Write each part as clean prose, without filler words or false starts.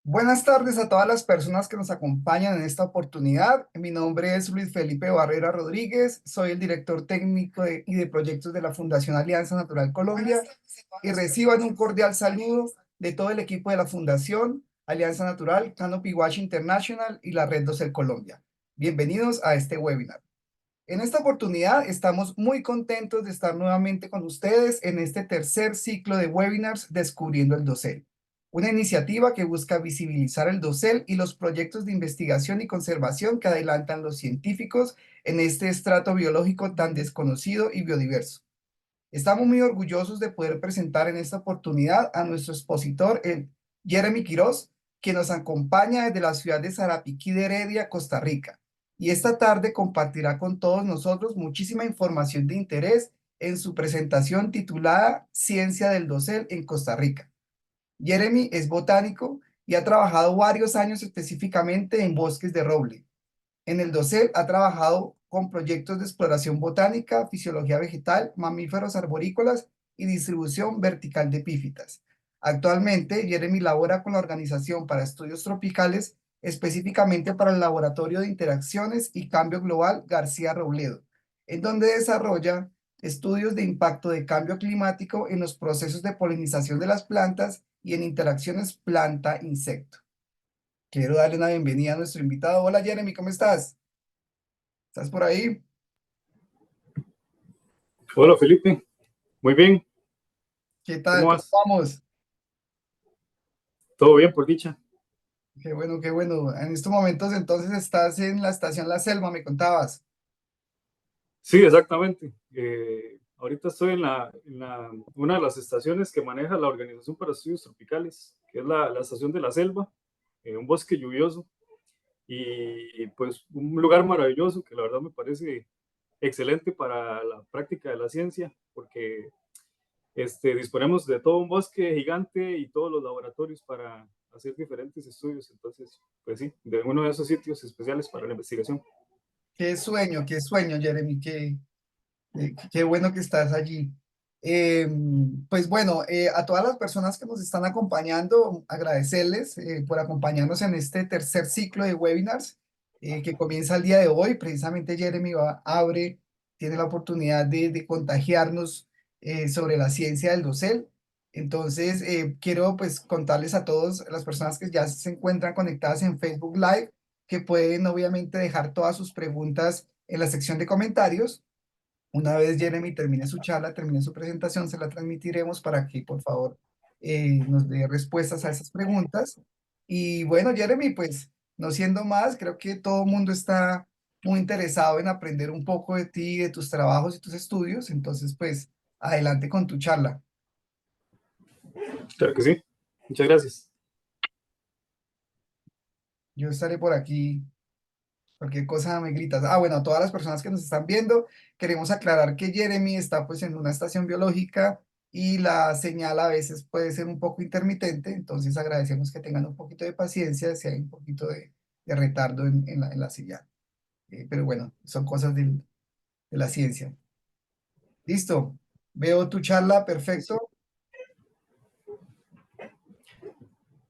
Buenas tardes a todas las personas que nos acompañan en esta oportunidad. Mi nombre es Luis Felipe Barrera Rodríguez, soy el director técnico y de proyectos de la Fundación Alianza Natural Colombia y reciban un cordial saludo de todo el equipo de la Fundación Alianza Natural, Canopy Watch International y la Red Docel Colombia. Bienvenidos a este webinar. En esta oportunidad estamos muy contentos de estar nuevamente con ustedes en este tercer ciclo de webinars Descubriendo el Dosel, una iniciativa que busca visibilizar el dosel y los proyectos de investigación y conservación que adelantan los científicos en este estrato biológico tan desconocido y biodiverso. Estamos muy orgullosos de poder presentar en esta oportunidad a nuestro expositor, el Jeremy Quiroz, que nos acompaña desde la ciudad de Sarapiquí de Heredia, Costa Rica. Y esta tarde compartirá con todos nosotros muchísima información de interés en su presentación titulada Ciencia del Dosel en Costa Rica. Jeremy es botánico y ha trabajado varios años específicamente en bosques de roble. En el dosel ha trabajado con proyectos de exploración botánica, fisiología vegetal, mamíferos arborícolas y distribución vertical de epífitas. Actualmente, Jeremy labora con la Organización para Estudios Tropicales, específicamente para el Laboratorio de Interacciones y Cambio Global García Robledo, en donde desarrolla estudios de impacto de cambio climático en los procesos de polinización de las plantas y en interacciones planta-insecto. Quiero darle una bienvenida a nuestro invitado. Hola Jeremy, ¿cómo estás? ¿Estás por ahí? Hola Felipe, muy bien, ¿Qué tal? ¿cómo ¿Cómo vas? vamos? ¿Todo bien por dicha? Qué bueno, qué bueno. En estos momentos entonces estás en la estación La Selva, me contabas. Sí, exactamente. Ahorita estoy una de las estaciones que maneja la Organización para Estudios Tropicales, que es la estación de la Selva, un bosque lluvioso y pues un lugar maravilloso que la verdad me parece excelente para la práctica de la ciencia, porque disponemos de todo un bosque gigante y todos los laboratorios para hacer diferentes estudios. Entonces, pues sí, de uno de esos sitios especiales para la investigación. Qué sueño, Jeremy, qué bueno que estás allí. Pues bueno, a todas las personas que nos están acompañando, agradecerles por acompañarnos en este tercer ciclo de webinars que comienza el día de hoy. Precisamente Jeremy tiene la oportunidad de contagiarnos sobre la ciencia del dosel. Entonces, quiero pues contarles a todas las personas que ya se encuentran conectadas en Facebook Live que pueden obviamente dejar todas sus preguntas en la sección de comentarios. Una vez Jeremy termine su charla, termine su presentación, se la transmitiremos para que, por favor, nos dé respuestas a esas preguntas. Y bueno, Jeremy, pues no siendo más, creo que todo el mundo está muy interesado en aprender un poco de ti, de tus trabajos y tus estudios. Entonces, pues, adelante con tu charla. Claro que sí. Muchas gracias. Yo estaré por aquí. Cualquier cosa me gritas. Ah, bueno, a todas las personas que nos están viendo, queremos aclarar que Jeremy está pues en una estación biológica y la señal a veces puede ser un poco intermitente, entonces agradecemos que tengan un poquito de paciencia si hay un poquito de retardo en la señal. Pero bueno, son cosas de la ciencia. Listo, veo tu charla, perfecto.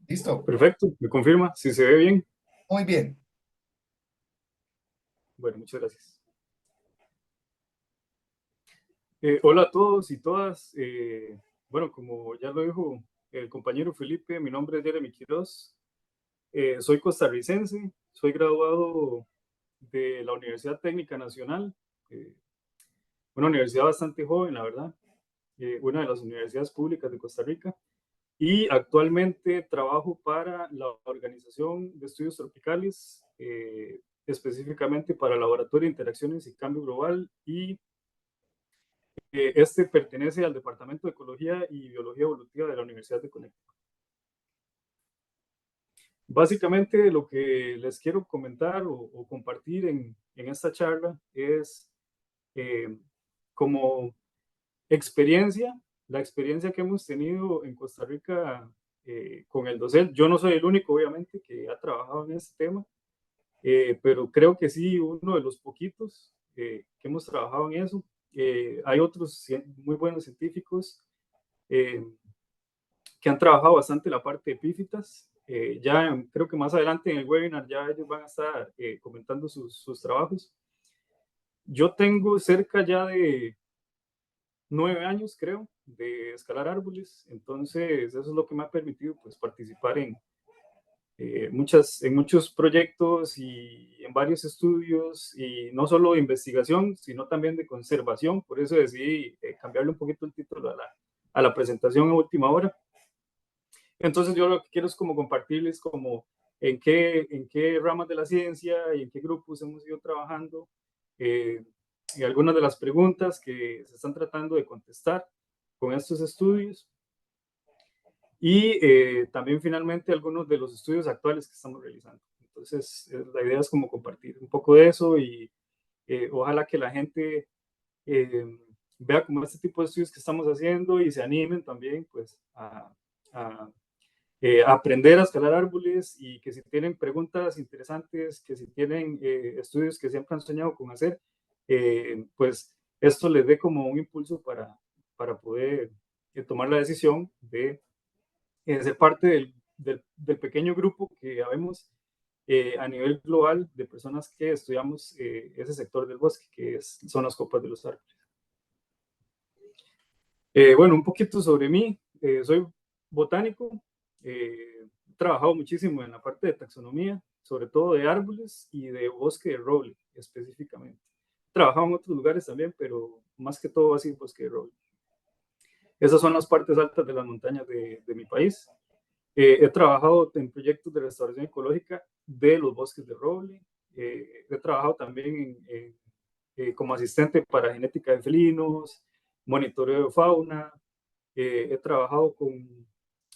Listo, Perfecto, me confirma si se ve bien. muy bien. Bueno, muchas gracias. Hola a todos y todas. Bueno, como ya lo dijo el compañero Felipe, mi nombre es Jeremy Quiroz. Soy costarricense, soy graduado de la Universidad Técnica Nacional, eh, una universidad bastante joven, la verdad, una de las universidades públicas de Costa Rica. Y actualmente trabajo para la Organización de Estudios Tropicales, específicamente para el Laboratorio de Interacciones y Cambio Global, y este pertenece al Departamento de Ecología y Biología Evolutiva de la Universidad de Connecticut. Básicamente lo que les quiero comentar o compartir en esta charla es eh, como experiencia, la experiencia que hemos tenido en Costa Rica con el dosel. Yo no soy el único, obviamente, que ha trabajado en este tema, pero creo que sí, uno de los poquitos que hemos trabajado en eso. Hay otros muy buenos científicos, eh, que han trabajado bastante la parte de epífitas. Creo que más adelante en el webinar ya ellos van a estar comentando sus trabajos. Yo tengo cerca ya de 9 años, creo, de escalar árboles, entonces eso es lo que me ha permitido pues, participar en muchos proyectos y en varios estudios, y no solo de investigación, sino también de conservación. Por eso decidí cambiarle un poquito el título a la presentación a última hora. Entonces yo lo que quiero es como compartirles como en qué ramas de la ciencia y en qué grupos hemos ido trabajando, y algunas de las preguntas que se están tratando de contestar con estos estudios, y también finalmente algunos de los estudios actuales que estamos realizando. Entonces la idea es como compartir un poco de eso, y ojalá que la gente vea como este tipo de estudios que estamos haciendo y se animen también pues a aprender a escalar árboles, y que si tienen preguntas interesantes, que si tienen estudios que siempre han soñado con hacer, pues esto les dé como un impulso para poder tomar la decisión de ser parte del pequeño grupo que habemos a nivel global de personas que estudiamos ese sector del bosque, son las copas de los árboles. Bueno, un poquito sobre mí. Soy botánico. He trabajado muchísimo en la parte de taxonomía, sobre todo de árboles y de bosque de roble específicamente. He trabajado en otros lugares también, pero más que todo así bosque de roble. Esas son las partes altas de las montañas de mi país. He trabajado en proyectos de restauración ecológica de los bosques de roble. He trabajado también como asistente para genética de felinos, monitoreo de fauna. He trabajado con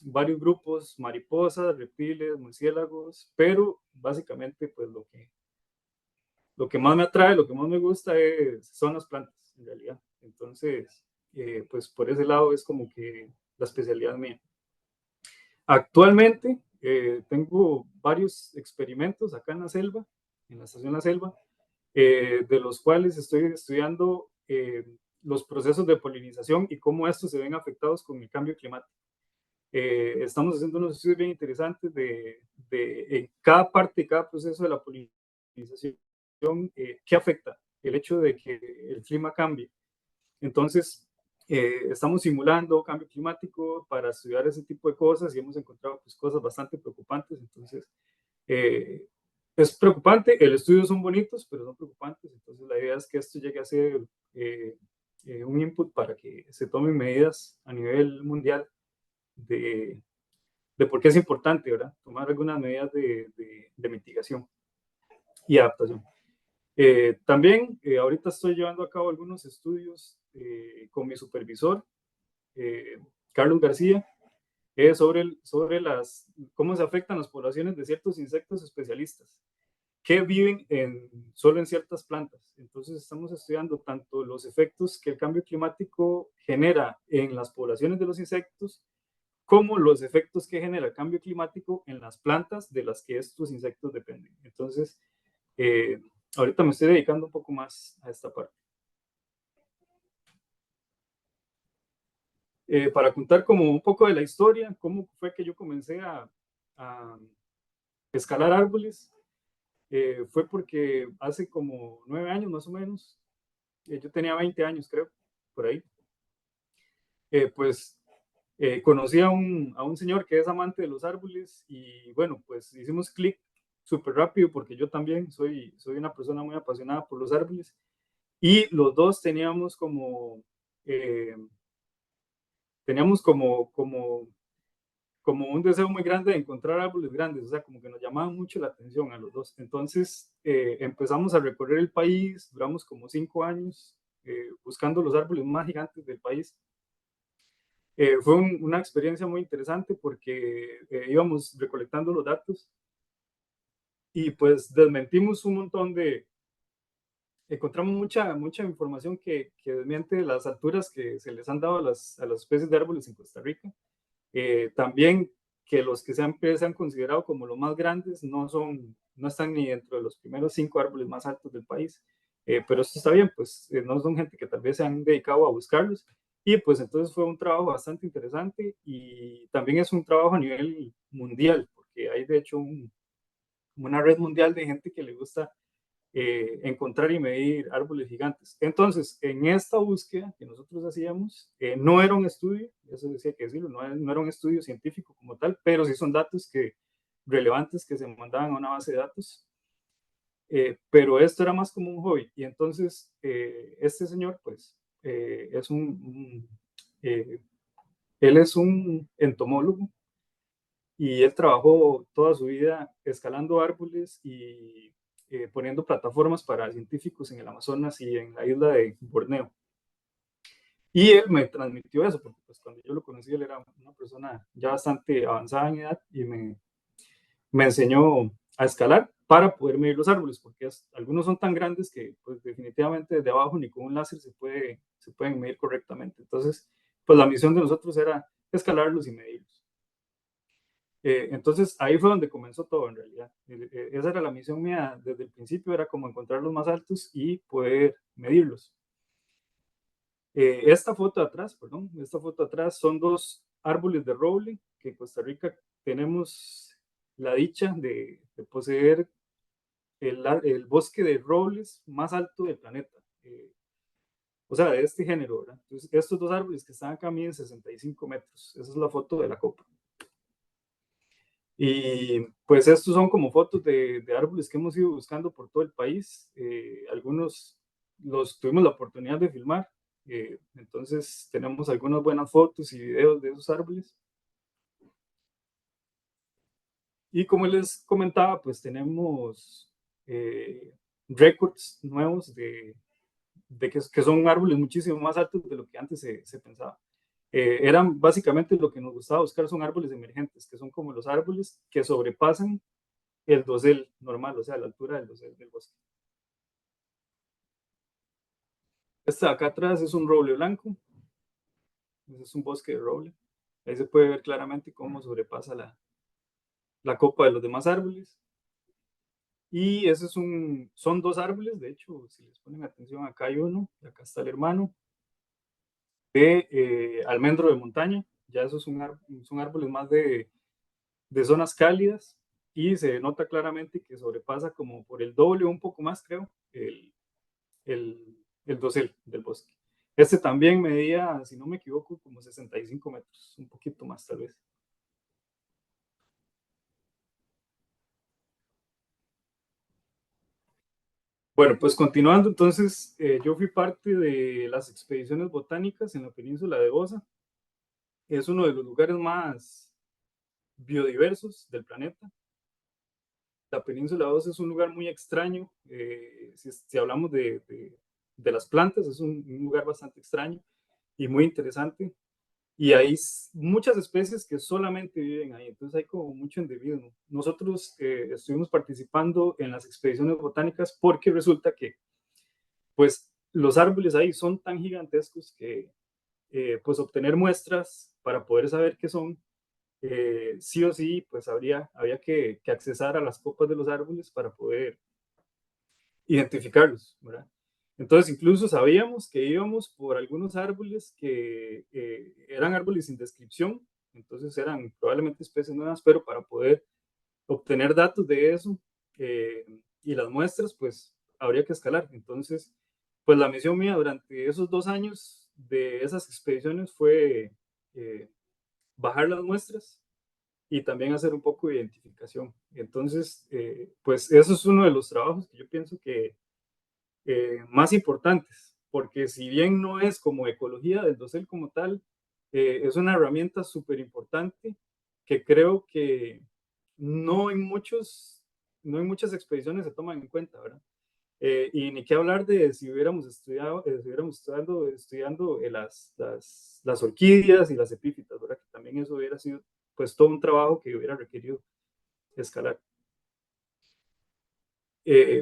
varios grupos, mariposas, reptiles, murciélagos, pero básicamente pues lo que más me atrae, lo que más me gusta son las plantas en realidad. Entonces, pues por ese lado es como que la especialidad mía. Actualmente tengo varios experimentos acá en la selva, en la estación La Selva, de los cuales estoy estudiando los procesos de polinización y cómo estos se ven afectados con el cambio climático. Estamos haciendo unos estudios bien interesantes en cada parte, cada proceso de la polinización, qué afecta el hecho de que el clima cambie. Entonces, estamos simulando cambio climático para estudiar ese tipo de cosas, y hemos encontrado pues, cosas bastante preocupantes. Entonces, es preocupante, el estudio son bonitos, pero son preocupantes. Entonces, la idea es que esto llegue a ser un input para que se tomen medidas a nivel mundial de por qué es importante, ¿verdad? Tomar algunas medidas de mitigación y adaptación. También ahorita estoy llevando a cabo algunos estudios con mi supervisor, Carlos García, sobre cómo se afectan las poblaciones de ciertos insectos especialistas que viven solo en ciertas plantas. Entonces estamos estudiando tanto los efectos que el cambio climático genera en las poblaciones de los insectos, como los efectos que genera el cambio climático en las plantas de las que estos insectos dependen. Entonces, ahorita me estoy dedicando un poco más a esta parte. Para contar como un poco de la historia, cómo fue que yo comencé a escalar árboles, fue porque hace como 9 años más o menos, yo tenía 20 años creo, por ahí, pues conocí a un señor que es amante de los árboles, y bueno, pues hicimos clic súper rápido porque yo también soy una persona muy apasionada por los árboles, y los dos eh, teníamos como un deseo muy grande de encontrar árboles grandes, o sea, como que nos llamaban mucho la atención a los dos. Entonces empezamos a recorrer el país, duramos como 5 años buscando los árboles más gigantes del país. Fue una experiencia muy interesante porque íbamos recolectando los datos, y pues desmentimos un montón encontramos mucha información que desmiente las alturas que se les han dado a las especies de árboles en Costa Rica. También que los que se han considerado como los más grandes no están ni dentro de los primeros 5 árboles más altos del país. Pero esto está bien, pues no son gente que tal vez se han dedicado a buscarlos, Y pues entonces fue un trabajo bastante interesante y también es un trabajo a nivel mundial, porque hay de hecho una red mundial de gente que le gusta encontrar y medir árboles gigantes. Entonces, en esta búsqueda que nosotros hacíamos, no era un estudio, eso decía que decirlo, no era un estudio científico como tal, pero sí son datos relevantes que se mandaban a una base de datos. Pero esto era más como un hobby. Y entonces, este señor, pues, es eh, él es un entomólogo y él trabajó toda su vida escalando árboles y poniendo plataformas para científicos en el Amazonas y en la isla de Borneo. Y él me transmitió eso, porque pues cuando yo lo conocí, él era una persona ya bastante avanzada en edad y me enseñó a escalar para poder medir los árboles, porque algunos son tan grandes que pues definitivamente desde abajo ni con un láser se pueden medir correctamente. Entonces, pues la misión de nosotros era escalarlos y medirlos. Entonces ahí fue donde comenzó todo en realidad. Esa era la misión mía desde el principio, era como encontrar los más altos y poder medirlos. Esta foto atrás, perdón, esta foto atrás son dos árboles de roble que en Costa Rica tenemos la dicha de poseer el bosque de robles más alto del planeta. O sea, de este género, ¿verdad? Entonces, estos dos árboles que están acá miden 65 metros. Esa es la foto de la copa. Y pues estos son como fotos de árboles que hemos ido buscando por todo el país. Algunos los tuvimos la oportunidad de filmar. Entonces tenemos algunas buenas fotos y videos de esos árboles. Y como les comentaba, pues tenemos récords nuevos de que son árboles muchísimo más altos de lo que antes se pensaba. Eran básicamente lo que nos gustaba buscar son árboles emergentes, que son como los árboles que sobrepasan el dosel normal, o sea, la altura del dosel del bosque. Este de acá atrás es un roble blanco, este es un bosque de roble. Ahí se puede ver claramente cómo sobrepasa la copa de los demás árboles. Y ese son dos árboles, de hecho, si les ponen atención, acá hay uno, y acá está el hermano, de almendro de montaña. Ya esos son árboles más de zonas cálidas y se nota claramente que sobrepasa como por el doble o un poco más, creo, el dosel del bosque. Este también medía, si no me equivoco, como 65 metros, un poquito más tal vez. Bueno, pues continuando, entonces yo fui parte de las expediciones botánicas en la península de Osa. Es uno de los lugares más biodiversos del planeta. La península de Osa es un lugar muy extraño. Si hablamos de las plantas, es un lugar bastante extraño y muy interesante. Y hay muchas especies que solamente viven ahí, entonces hay como mucho endemismo. Nosotros estuvimos participando en las expediciones botánicas porque resulta que pues los árboles ahí son tan gigantescos que pues obtener muestras para poder saber qué son, sí o sí, pues había que accesar a las copas de los árboles para poder identificarlos, ¿verdad? Entonces, incluso sabíamos que íbamos por algunos árboles que eran árboles sin descripción, entonces eran probablemente especies nuevas, pero para poder obtener datos de eso y las muestras, pues habría que escalar. Entonces, pues la misión mía durante esos 2 años de esas expediciones fue bajar las muestras y también hacer un poco de identificación. Entonces, pues eso es uno de los trabajos que yo pienso que más importantes, porque si bien no es como ecología del dosel como tal, es una herramienta súper importante que creo que no en, no en muchas expediciones se toman en cuenta, ¿verdad? Y ni qué hablar de si hubiéramos estudiando las orquídeas y las epífitas, ¿verdad? Que también eso hubiera sido pues todo un trabajo que hubiera requerido escalar.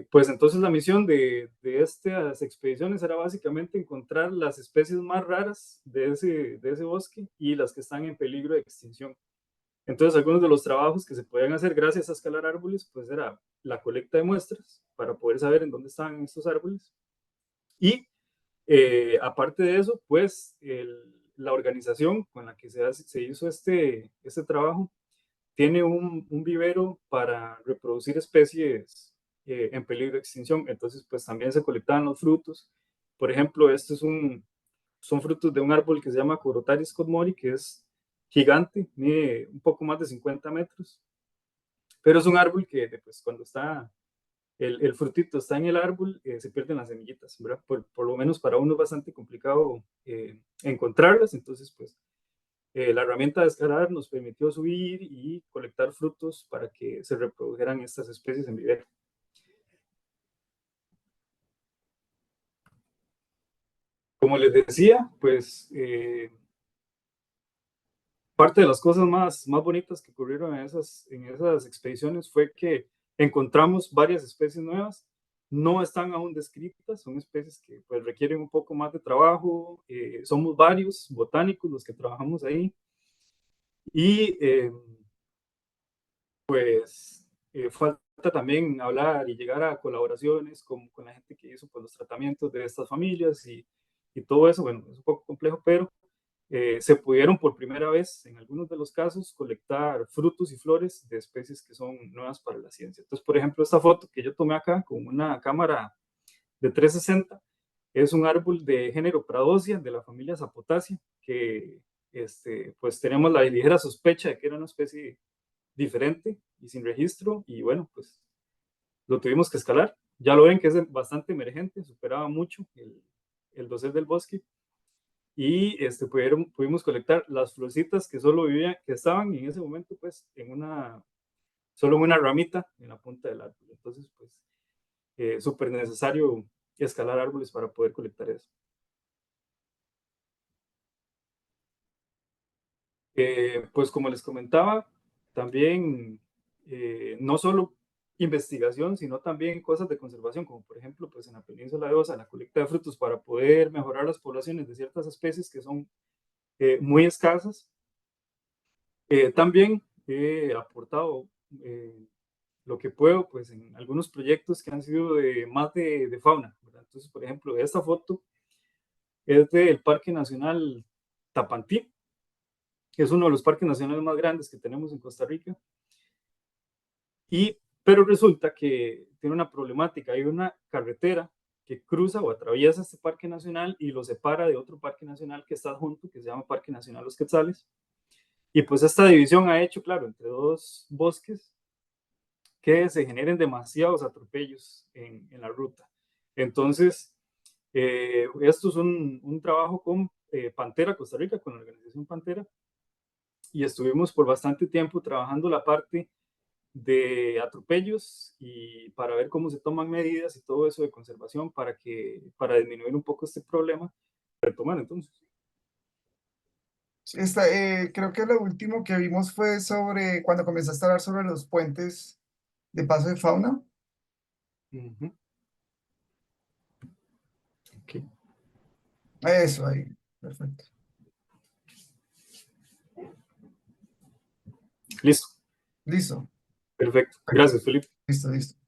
Pues entonces la misión de estas expediciones era básicamente encontrar las especies más raras de ese bosque y las que están en peligro de extinción. Entonces algunos de los trabajos que se podían hacer gracias a escalar árboles, pues era la colecta de muestras para poder saber en dónde estaban estos árboles y Aparte de eso, pues la organización con la que se hizo este trabajo tiene un vivero para reproducir especies en peligro de extinción. Entonces, pues también se colectaban los frutos. Por ejemplo, son frutos de un árbol que se llama Corotaris codmori, que es gigante, mide un poco más de 50 metros, pero es un árbol que pues, cuando está el frutito está en el árbol, se pierden las semillitas, ¿verdad? Por lo menos para uno es bastante complicado encontrarlas, entonces pues la herramienta de escalar nos permitió subir y colectar frutos para que se reprodujeran estas especies en vivero. Como les decía, pues parte de las cosas más bonitas que ocurrieron en esas expediciones fue que encontramos varias especies nuevas. No están aún descritas, son especies que pues, requieren un poco más de trabajo. Somos varios botánicos los que trabajamos ahí. Y pues falta también hablar y llegar a colaboraciones con la gente que hizo pues, los tratamientos de estas familias y todo eso. Bueno, es un poco complejo, pero se pudieron por primera vez, en algunos de los casos, colectar frutos y flores de especies que son nuevas para la ciencia. Entonces, por ejemplo, esta foto que yo tomé acá con una cámara de 360 es un árbol de género Pradocea de la familia Zapotaceae, que pues tenemos la ligera sospecha de que era una especie diferente y sin registro, y bueno, pues lo tuvimos que escalar. Ya lo ven que es bastante emergente, superaba mucho el dosel del bosque, y pudimos colectar las florcitas que solo vivían, que estaban en ese momento pues solo en una ramita en la punta del árbol. Entonces pues súper necesario escalar árboles para poder colectar eso. Pues como les comentaba, también no solo investigación, sino también cosas de conservación, como por ejemplo pues en la península de Osa, la colecta de frutos para poder mejorar las poblaciones de ciertas especies que son muy escasas. También he aportado lo que puedo, pues en algunos proyectos que han sido más de fauna, ¿verdad? Entonces, por ejemplo, esta foto es del Parque Nacional Tapantí, que es uno de los parques nacionales más grandes que tenemos en Costa Rica, pero resulta que tiene una problemática, hay una carretera que cruza o atraviesa este parque nacional y lo separa de otro parque nacional que está junto, que se llama Parque Nacional Los Quetzales, y pues esta división ha hecho, claro, entre dos bosques, que se generen demasiados atropellos en la ruta. Entonces, esto es un trabajo con Pantera Costa Rica, con la organización Pantera, y estuvimos por bastante tiempo trabajando la parte de atropellos y para ver cómo se toman medidas y todo eso de conservación para disminuir un poco este problema. Retomar entonces. Creo que lo último que vimos fue sobre cuando comenzaste a hablar sobre los puentes de paso de fauna. Uh-huh. Okay. Eso ahí, perfecto. Listo. Listo, Perfecto. perfecto. Gracias, Felipe. Listo, listo.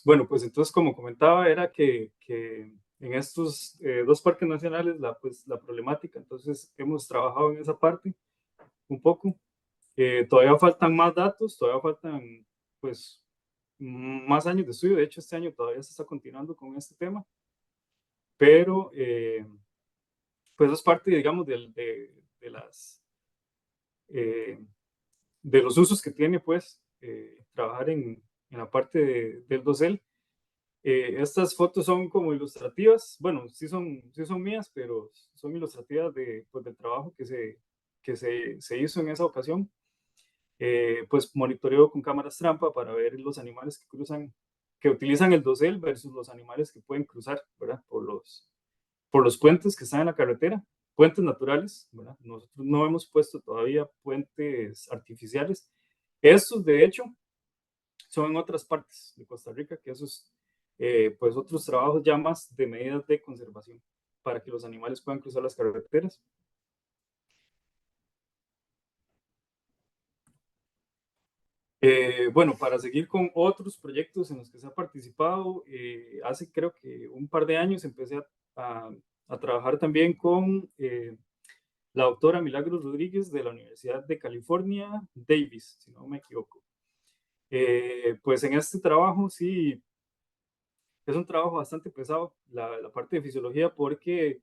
Bueno, pues entonces, como comentaba, era que en estos dos parques nacionales, pues, la problemática, entonces hemos trabajado en esa parte un poco. Todavía faltan más datos, todavía faltan, pues, más años de estudio. De hecho, este año todavía se está continuando con este tema, pero, pues, es parte, digamos, de eh, de los usos que tiene, pues, trabajar en la parte del dosel. Estas fotos son como ilustrativas, bueno, sí son mías, pero son ilustrativas pues, del trabajo se hizo en esa ocasión. Pues monitoreo con cámaras trampa para ver los animales que utilizan el dosel versus los animales que pueden cruzar, ¿verdad? Por los puentes que están en la carretera, puentes naturales, ¿verdad? Nosotros no hemos puesto todavía puentes artificiales. Estos, de hecho, son en otras partes de Costa Rica, que esos, pues otros trabajos ya más de medidas de conservación para que los animales puedan cruzar las carreteras. Bueno, para seguir con otros proyectos en los que se ha participado, hace creo que un par de años empecé a trabajar también con la doctora Milagros Rodríguez de la Universidad de California, Davis, si no me equivoco. Pues en este trabajo sí, es un trabajo bastante pesado, la parte de fisiología, porque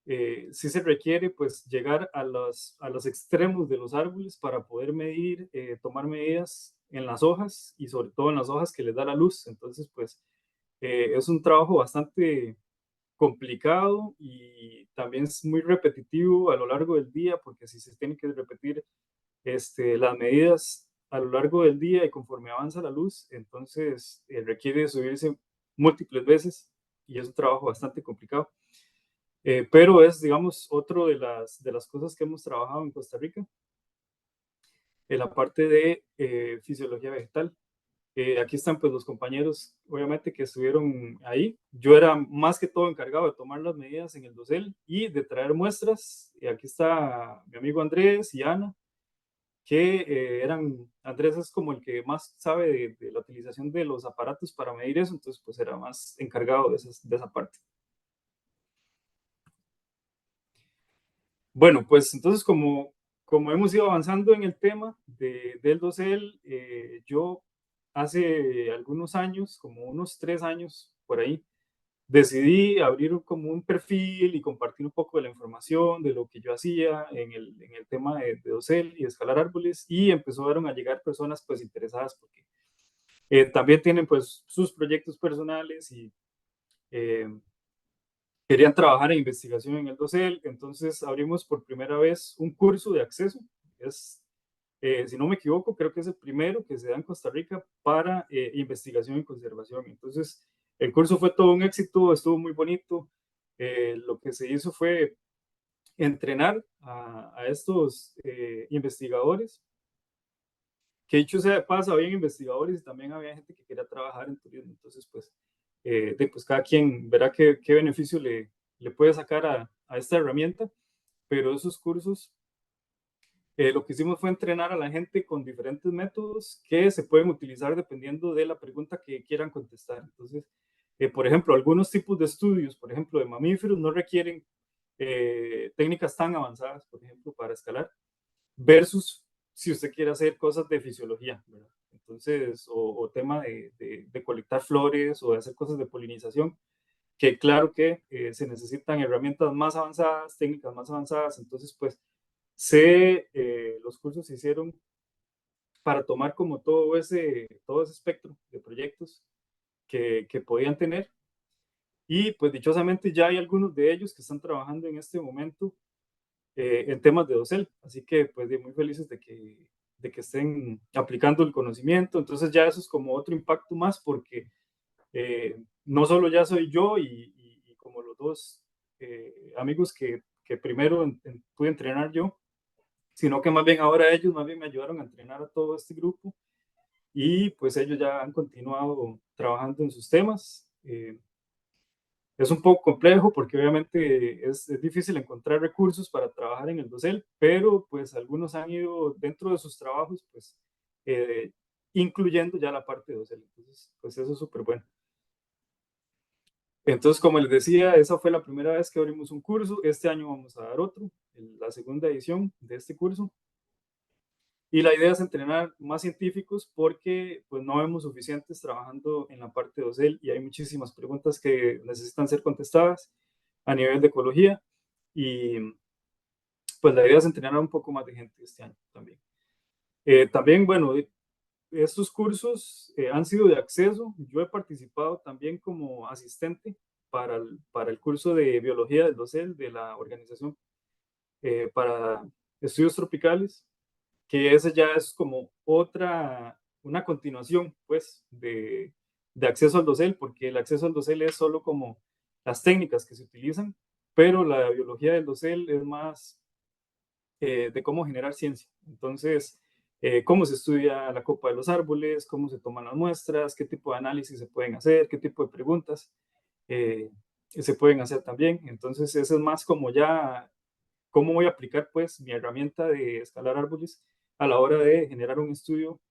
sí se requiere pues llegar a los extremos de los árboles para poder medir, tomar medidas en las hojas y sobre todo en las hojas que les da la luz. Entonces pues es un trabajo bastante complicado y también es muy repetitivo a lo largo del día porque si se tienen que repetir las medidas a lo largo del día y conforme avanza la luz, entonces requiere subirse múltiples veces y es un trabajo bastante complicado. Pero es, digamos, otro de las cosas que hemos trabajado en Costa Rica, en la parte de fisiología vegetal. Aquí están pues los compañeros, obviamente, que estuvieron ahí. Yo era más que todo encargado de tomar las medidas en el dosel y de traer muestras. Y aquí está mi amigo Andrés y Ana, que Andrés es como el que más sabe de la utilización de los aparatos para medir eso, entonces pues era más encargado de esa parte. Bueno, pues entonces como hemos ido avanzando en el tema del dosel, yo hace algunos años, como unos 3 años por ahí, decidí abrir como un perfil y compartir un poco de la información de lo que yo hacía en el tema de dosel y de escalar árboles y empezaron a llegar personas pues interesadas porque también tienen pues sus proyectos personales y eh, querían trabajar en investigación en el dosel, entonces abrimos por primera vez un curso de acceso. Es, si no me equivoco, creo que es el primero que se da en Costa Rica para investigación y conservación. Entonces, el curso fue todo un éxito, estuvo muy bonito. Lo que se hizo fue entrenar a estos investigadores, que dicho sea de paso, había investigadores y también había gente que quería trabajar en turismo. Entonces, pues, pues cada quien verá qué beneficio le puede sacar a esta herramienta, pero esos cursos lo que hicimos fue entrenar a la gente con diferentes métodos que se pueden utilizar dependiendo de la pregunta que quieran contestar. Entonces, por ejemplo, algunos tipos de estudios, por ejemplo, de mamíferos, no requieren técnicas tan avanzadas, por ejemplo, para escalar, versus si usted quiere hacer cosas de fisiología, ¿verdad? Entonces, o tema de colectar flores o de hacer cosas de polinización, que claro que se necesitan herramientas más avanzadas, técnicas más avanzadas, entonces pues los cursos se hicieron para tomar como todo ese espectro de proyectos que podían tener y pues dichosamente ya hay algunos de ellos que están trabajando en este momento en temas de dosel, así que pues muy felices de que estén aplicando el conocimiento, entonces ya eso es como otro impacto más porque no solo ya soy yo y como los dos amigos que primero pude entrenar yo, sino que más bien ahora ellos más bien me ayudaron a entrenar a todo este grupo y pues ellos ya han continuado trabajando en sus temas. Es un poco complejo porque obviamente es difícil encontrar recursos para trabajar en el dosel, pero pues algunos han ido dentro de sus trabajos pues eh, incluyendo ya la parte de dosel. Entonces pues eso es súper bueno. Entonces como les decía, esa fue la primera vez que abrimos un curso. Este año vamos a dar otro, la segunda edición de este curso. Y la idea es entrenar más científicos porque pues no vemos suficientes trabajando en la parte de OSEL y hay muchísimas preguntas que necesitan ser contestadas a nivel de ecología y pues la idea es entrenar a un poco más de gente este año también. También, bueno, estos cursos han sido de acceso. Yo he participado también como asistente para el curso de biología del DOCEL de la Organización para Estudios Tropicales, que ese ya es como una continuación, pues, de acceso al dosel, porque el acceso al dosel es solo como las técnicas que se utilizan, pero la biología del dosel es más de cómo generar ciencia. Entonces, cómo se estudia la copa de los árboles, cómo se toman las muestras, qué tipo de análisis se pueden hacer, qué tipo de preguntas se pueden hacer también. Entonces, eso es más como ya cómo voy a aplicar pues mi herramienta de escalar árboles a la hora de generar un estudio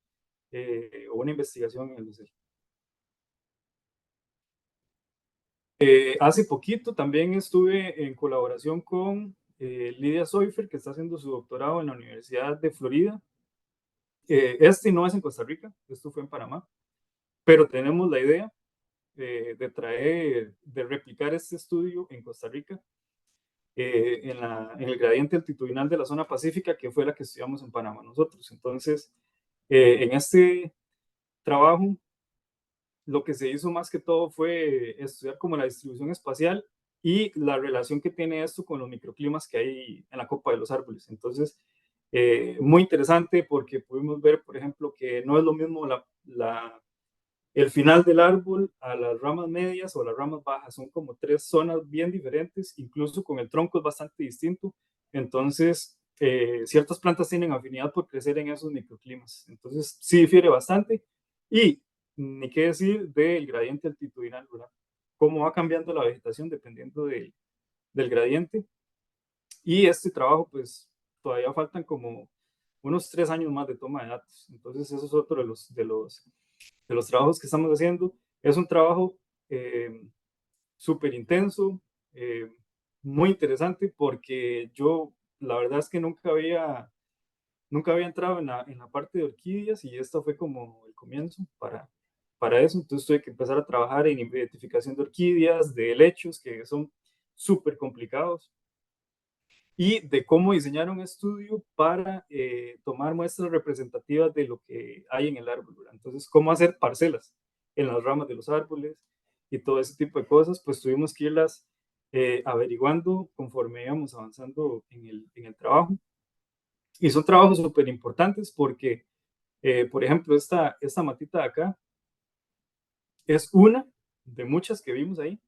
o una investigación en el dosel. Hace poquito también estuve en colaboración con Lidia Soifer, que está haciendo su doctorado en la Universidad de Florida. Este no es en Costa Rica, esto fue en Panamá, pero tenemos la idea de traer, de replicar este estudio en Costa Rica, en el gradiente altitudinal de la zona pacífica, que fue la que estudiamos en Panamá nosotros. Entonces, en este trabajo, lo que se hizo más que todo fue estudiar como la distribución espacial y la relación que tiene esto con los microclimas que hay en la copa de los árboles. Entonces, muy interesante porque pudimos ver, por ejemplo, que no es lo mismo el final del árbol a las ramas medias o las ramas bajas. Son como tres zonas bien diferentes, incluso con el tronco es bastante distinto. Entonces, ciertas plantas tienen afinidad por crecer en esos microclimas. Entonces, sí difiere bastante. Y ni qué decir del gradiente altitudinal, ¿verdad? Cómo va cambiando la vegetación dependiendo del gradiente. Y este trabajo, pues, todavía faltan como unos 3 años más de toma de datos. Entonces, eso es otro de los trabajos que estamos haciendo. Es un trabajo súper intenso, eh, muy interesante, porque yo, la verdad es que nunca había entrado en la parte de orquídeas y esta fue como el comienzo para eso. Entonces tuve que empezar a trabajar en identificación de orquídeas, de helechos, que son súper complicados, y de cómo diseñar un estudio para tomar muestras representativas de lo que hay en el árbol, ¿verdad? Entonces, cómo hacer parcelas en las ramas de los árboles y todo ese tipo de cosas, pues tuvimos que irlas averiguando conforme íbamos avanzando en el trabajo. Y son trabajos súper importantes porque, por ejemplo, esta matita de acá es una de muchas que vimos ahí,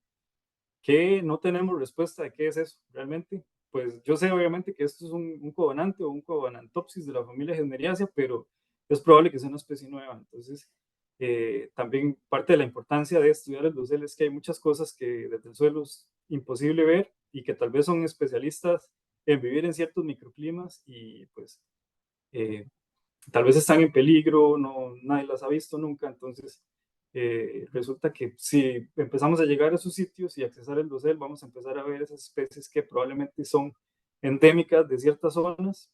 que no tenemos respuesta de qué es eso realmente. Pues yo sé obviamente que esto es un codonante o un codonantopsis de la familia Gesneriaceae, pero es probable que sea una especie nueva. Entonces, también parte de la importancia de estudiar el dosel es que hay muchas cosas que desde el suelo es imposible ver y que tal vez son especialistas en vivir en ciertos microclimas y pues tal vez están en peligro, no, nadie las ha visto nunca. Entonces, resulta que si empezamos a llegar a esos sitios y accesar el dosel, vamos a empezar a ver esas especies que probablemente son endémicas de ciertas zonas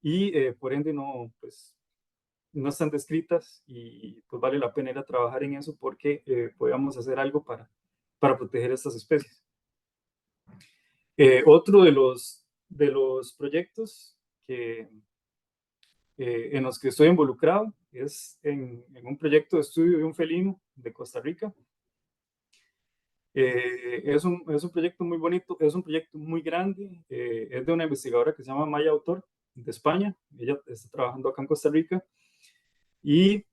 y por ende no, pues, no están descritas, y pues vale la pena ir a trabajar en eso porque podamos hacer algo para proteger estas especies. Otro de los proyectos en los que estoy involucrado es en un proyecto de estudio de un felino de Costa Rica. Es un proyecto muy bonito, es un proyecto muy grande, es de una investigadora que se llama Maya Autor, de España. Ella está trabajando acá en Costa Rica y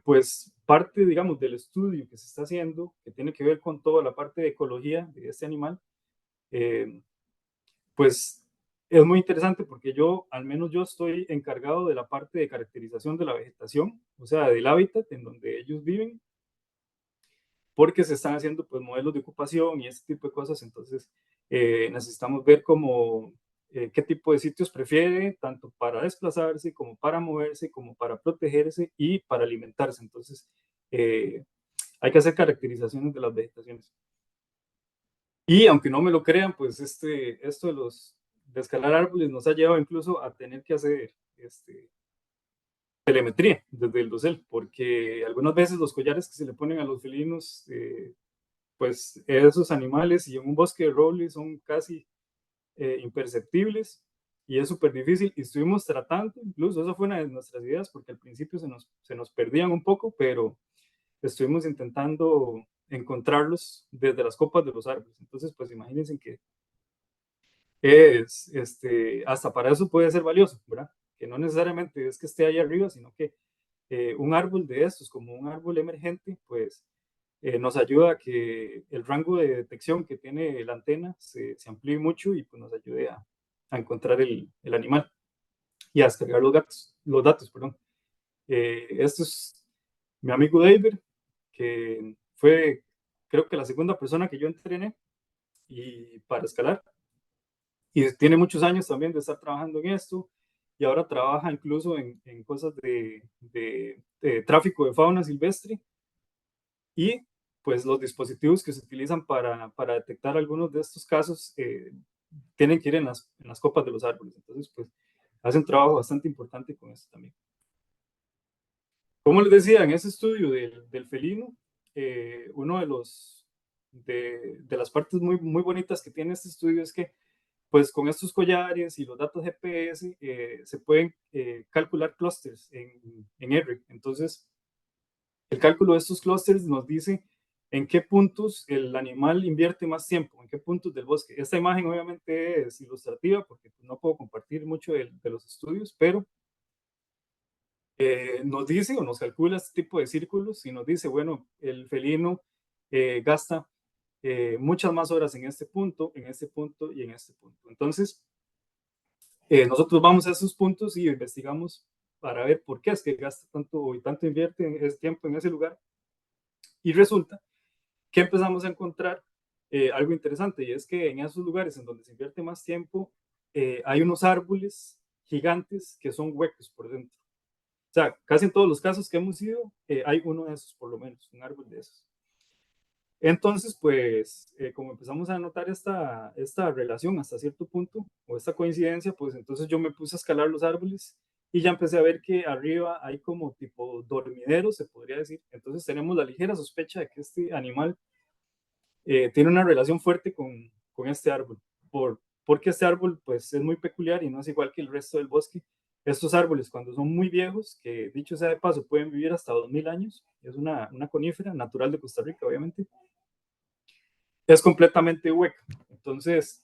pues parte, digamos, del estudio que se está haciendo, que tiene que ver con toda la parte de ecología de este animal, eh, pues es muy interesante porque al menos yo estoy encargado de la parte de caracterización de la vegetación, o sea, del hábitat en donde ellos viven, porque se están haciendo pues modelos de ocupación y ese tipo de cosas. Entonces necesitamos ver qué tipo de sitios prefiere, tanto para desplazarse como para moverse, como para protegerse y para alimentarse. Entonces hay que hacer caracterizaciones de las vegetaciones. Y aunque no me lo crean, pues esto de escalar árboles nos ha llevado incluso a tener que hacer telemetría desde el dosel, porque algunas veces los collares que se le ponen a los felinos, pues esos animales y en un bosque de robles son casi imperceptibles, y es súper difícil. Y estuvimos tratando, incluso eso fue una de nuestras ideas, porque al principio se nos perdían un poco, pero estuvimos intentando encontrarlos desde las copas de los árboles. Entonces, pues imagínense que hasta para eso puede ser valioso, ¿verdad? Que no necesariamente es que esté ahí arriba, sino que un árbol de estos, como un árbol emergente, pues nos ayuda a que el rango de detección que tiene la antena se amplíe mucho, y pues nos ayude a encontrar el animal y a descargar los datos, perdón. Esto es mi amigo David, que fue, creo que la segunda persona que yo entrené y para escalar, y tiene muchos años también de estar trabajando en esto. y ahora trabaja incluso en cosas de tráfico de fauna silvestre y pues los dispositivos que se utilizan para detectar algunos de estos casos tienen que ir en las copas de los árboles. Entonces, pues hace un trabajo bastante importante con esto también. Como les decía, en ese estudio del felino, uno de las partes muy bonitas que tiene este estudio es que pues con estos collares y los datos GPS se pueden calcular clústeres en R. Entonces, el cálculo de estos clústeres nos dice en qué puntos el animal invierte más tiempo, en qué puntos del bosque. Esta imagen obviamente es ilustrativa porque no puedo compartir mucho de los estudios, pero nos dice o nos calcula este tipo de círculos y nos dice, bueno, el felino gasta muchas más horas en este punto, en este punto y en este punto. Entonces, nosotros vamos a esos puntos y investigamos para ver por qué es que gasta tanto y tanto invierte en ese tiempo en ese lugar. Y resulta que empezamos a encontrar algo interesante y es que en esos lugares en donde se invierte más tiempo hay unos árboles gigantes que son huecos por dentro. O sea, casi en todos los casos que hemos ido hay uno de esos por lo menos, un árbol de esos. Entonces, pues, como empezamos a notar esta relación hasta cierto punto, o esta coincidencia, pues entonces yo me puse a escalar los árboles y ya empecé a ver que arriba hay como tipo dormideros, se podría decir. Entonces tenemos la ligera sospecha de que este animal tiene una relación fuerte con este árbol, porque este árbol pues es muy peculiar y no es igual que el resto del bosque. Estos árboles cuando son muy viejos, que dicho sea de paso pueden vivir hasta 2000 años, es una conífera natural de Costa Rica obviamente, es completamente hueca. Entonces,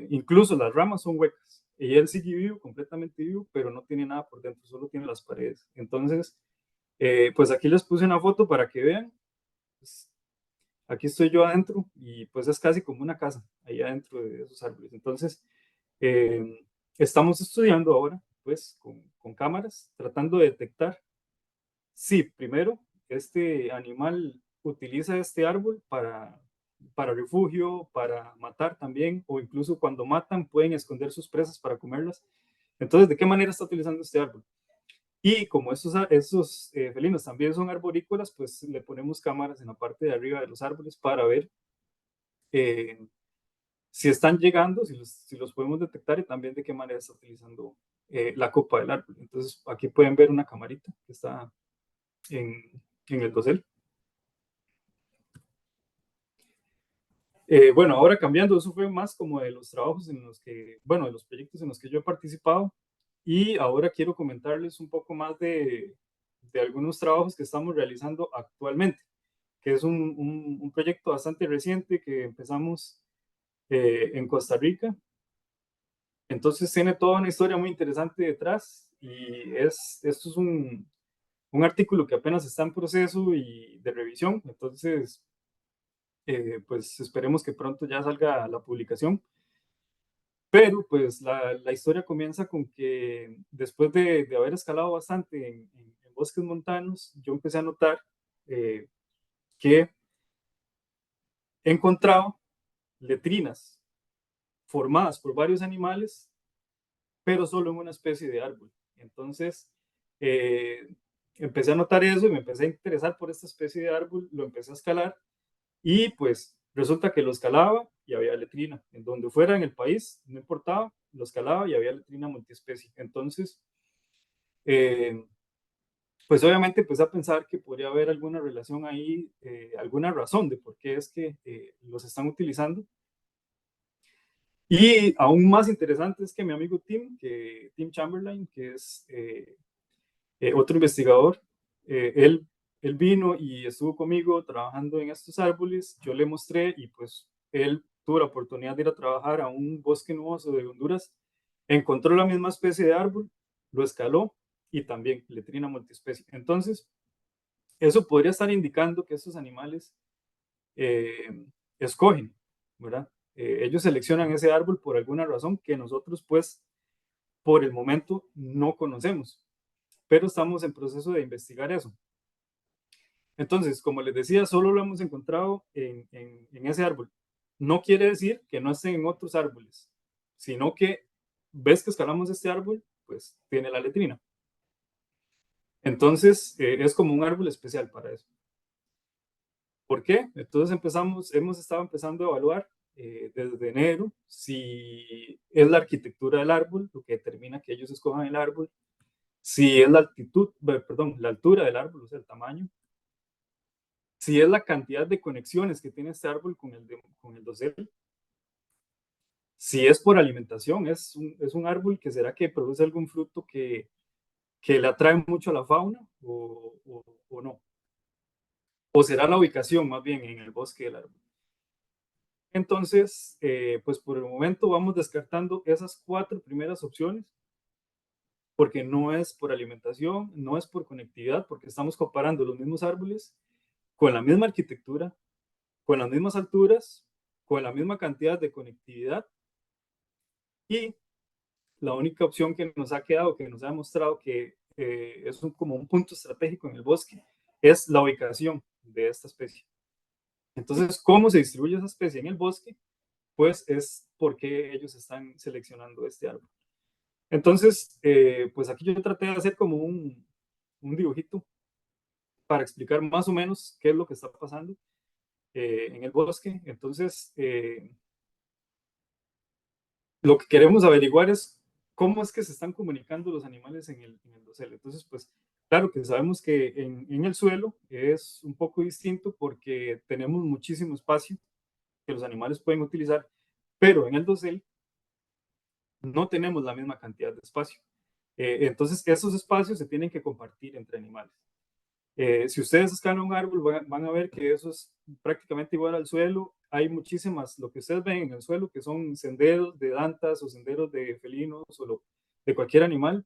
incluso las ramas son huecas. Y él sigue vivo, completamente vivo, pero no tiene nada por dentro, solo tiene las paredes. Entonces, pues aquí les puse una foto para que vean. Pues, aquí estoy yo adentro y pues es casi como una casa, ahí adentro de esos árboles. Entonces, eh, estamos estudiando ahora, pues, con cámaras, tratando de detectar si primero este animal utiliza este árbol para refugio, para matar también, o incluso cuando matan pueden esconder sus presas para comerlas. Entonces, ¿de qué manera está utilizando este árbol? Y como estos felinos también son arborícolas, pues le ponemos cámaras en la parte de arriba de los árboles para ver eh, si están llegando, si los podemos detectar y también de qué manera está utilizando la copa del árbol. Entonces, aquí pueden ver una camarita que está en el dosel. Bueno, ahora cambiando, eso fue más como de los trabajos en los que, bueno, de los proyectos en los que yo he participado y ahora quiero comentarles un poco más de algunos trabajos que estamos realizando actualmente, que es un proyecto bastante reciente que empezamos en Costa Rica. Entonces tiene toda una historia muy interesante detrás y esto es un artículo que apenas está en proceso y de revisión, entonces pues esperemos que pronto ya salga la publicación. Pero pues la historia comienza con que después de haber escalado bastante en bosques montanos, yo empecé a notar eh, que encontraba letrinas formadas por varios animales, pero solo en una especie de árbol. Entonces, eh, empecé a notar eso y me empecé a interesar por esta especie de árbol, lo empecé a escalar y pues resulta que lo escalaba y había letrina. En donde fuera en el país, no importaba, lo escalaba y había letrina multiespecie. Entonces, eh, pues obviamente empecé a pensar que podría haber alguna relación ahí, alguna razón de por qué es que los están utilizando. Y aún más interesante es que mi amigo Tim Chamberlain, que es otro investigador, él, él vino y estuvo conmigo trabajando en estos árboles, yo le mostré y pues él tuvo la oportunidad de ir a trabajar a un bosque nuboso de Honduras, encontró la misma especie de árbol, lo escaló y también letrina multiespecie. Entonces, eso podría estar indicando que estos animales eh, escogen, ¿verdad? Ellos seleccionan ese árbol por alguna razón que nosotros pues por el momento no conocemos, pero estamos en proceso de investigar eso. Entonces, como les decía, solo lo hemos encontrado en ese árbol. No quiere decir que no estén en otros árboles, sino que ves que escalamos este árbol pues tiene la letrina. Entonces, es como un árbol especial para eso. ¿Por qué? Entonces hemos estado empezando a evaluar desde enero si es la arquitectura del árbol lo que determina que ellos escojan el árbol, si es la altitud, perdón, la altura del árbol, o sea, el tamaño, si es la cantidad de conexiones que tiene este árbol con el dosel, si es por alimentación, es un árbol que será que produce algún fruto que le atrae mucho a la fauna o no, o será la ubicación más bien en el bosque del árbol. Entonces, pues por el momento vamos descartando esas 4 primeras opciones, porque no es por alimentación, no es por conectividad, porque estamos comparando los mismos árboles con la misma arquitectura, con las mismas alturas, con la misma cantidad de conectividad, y la única opción que nos ha quedado, que nos ha demostrado que es como un punto estratégico en el bosque, es la ubicación de esta especie. Entonces, ¿cómo se distribuye esa especie en el bosque? Pues es porque ellos están seleccionando este árbol. Entonces, pues aquí yo traté de hacer como un dibujito para explicar más o menos qué es lo que está pasando en el bosque. Entonces, lo que queremos averiguar es cómo es que se están comunicando los animales en el dosel. Entonces, pues claro que sabemos que en el suelo es un poco distinto porque tenemos muchísimo espacio que los animales pueden utilizar, pero en el dosel no tenemos la misma cantidad de espacio. Entonces, esos espacios se tienen que compartir entre animales. Si ustedes escalan un árbol, van a ver que eso es prácticamente igual al suelo. Hay muchísimas, lo que ustedes ven en el suelo, que son senderos de dantas o senderos de felinos o de cualquier animal.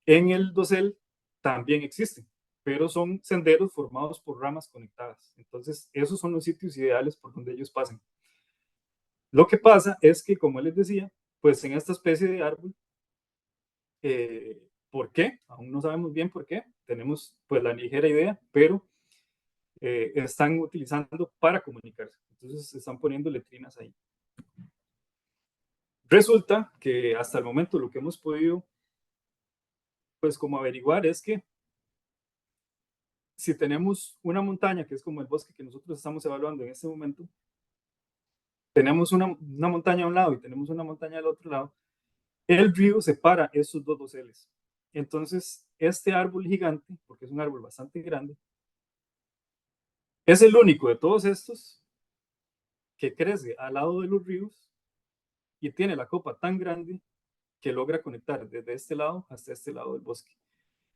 En el dosel también existen, pero son senderos formados por ramas conectadas. Entonces, esos son los sitios ideales por donde ellos pasan. Lo que pasa es que, como les decía, pues en esta especie de árbol, ¿por qué? Aún no sabemos bien por qué. Tenemos pues la ligera idea, pero están utilizando para comunicarse. Entonces están poniendo letrinas ahí. Resulta que hasta el momento lo que hemos podido pues como averiguar es que si tenemos una montaña, que es como el bosque que nosotros estamos evaluando en este momento, tenemos una montaña a un lado y tenemos una montaña al otro lado, el río separa esos dos doseles. Entonces, este árbol gigante, porque es un árbol bastante grande, es el único de todos estos que crece al lado de los ríos y tiene la copa tan grande que logra conectar desde este lado hasta este lado del bosque.